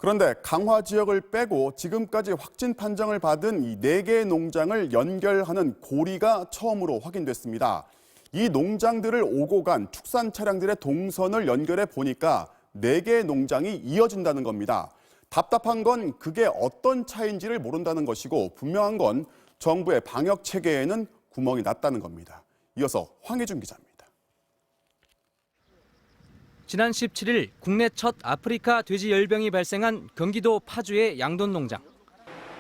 그런데 강화 지역을 빼고 지금까지 확진 판정을 받은 이 4개 농장을 연결하는 고리가 처음으로 확인됐습니다. 이 농장들을 오고 간 축산 차량들의 동선을 연결해 보니까 4개 농장이 이어진다는 겁니다. 답답한 건 그게 어떤 차이인지를 모른다는 것이고 분명한 건 정부의 방역 체계에는 구멍이 났다는 겁니다. 이어서 황혜준 기자입니다. 지난 17일 국내 첫 아프리카 돼지 열병이 발생한 경기도 파주의 양돈 농장.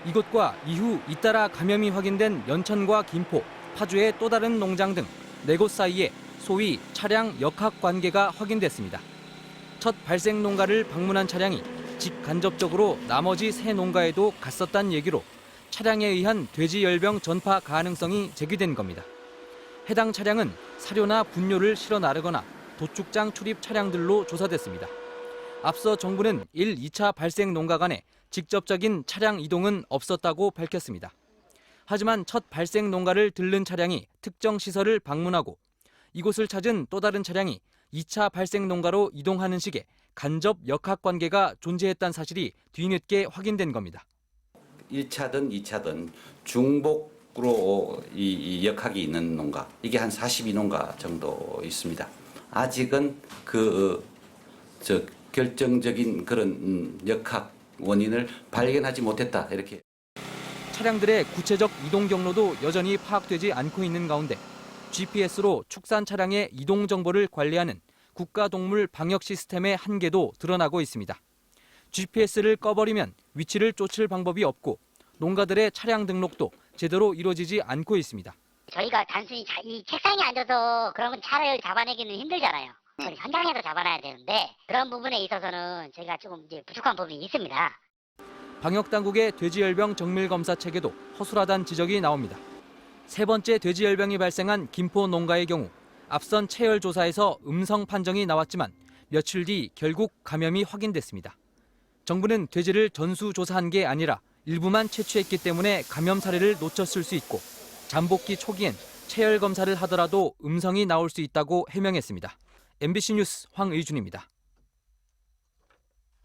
이곳과 이후 잇따라 감염이 확인된 연천과 김포, 파주의 또 다른 농장 등 4곳 사이에 소위 차량 역학 관계가 확인됐습니다. 첫 발생 농가를 방문한 차량이 직간접적으로 나머지 3 농가에도 갔었다는 얘기로 차량에 의한 돼지 열병 전파 가능성이 제기된 겁니다. 해당 차량은 사료나 분뇨를 실어 나르거나 도축장 출입 차량들로 조사됐습니다. 앞서 정부는 1, 2차 발생 농가 간에 직접적인 차량 이동은 없었다고 밝혔습니다. 하지만 첫 발생 농가를 들른 차량이 특정 시설을 방문하고 이곳을 찾은 또 다른 차량이 2차 발생 농가로 이동하는 식의 간접 역학 관계가 존재했다는 사실이 뒤늦게 확인된 겁니다. 1차든 2차든 중복으로 이 역학이 있는 농가, 이게 한 42농가 정도 있습니다. 아직은 결정적인 그런 역학 원인을 발견하지 못했다, 이렇게. 차량들의 구체적 이동 경로도 여전히 파악되지 않고 있는 가운데 GPS로 축산 차량의 이동 정보를 관리하는 국가동물 방역 시스템의 한계도 드러나고 있습니다. GPS를 꺼버리면 위치를 쫓을 방법이 없고 농가들의 차량 등록도 제대로 이루어지지 않고 있습니다. 저희가 단순히 이 책상에 앉아서 그러면 차를 잡아내기는 힘들잖아요. 현장에서 잡아놔야 되는데 그런 부분에 있어서는 저희가 조금 이제 부족한 부분이 있습니다. 방역당국의 돼지열병 정밀검사 체계도 허술하다는 지적이 나옵니다. 3번째 돼지열병이 발생한 김포 농가의 경우 앞선 체열 조사에서 음성 판정이 나왔지만 며칠 뒤 결국 감염이 확인됐습니다. 정부는 돼지를 전수조사한 게 아니라 일부만 채취했기 때문에 감염 사례를 놓쳤을 수 있고 잠복기 초기엔 체열 검사를 하더라도 음성이 나올 수 있다고 해명했습니다. MBC 뉴스 황의준입니다.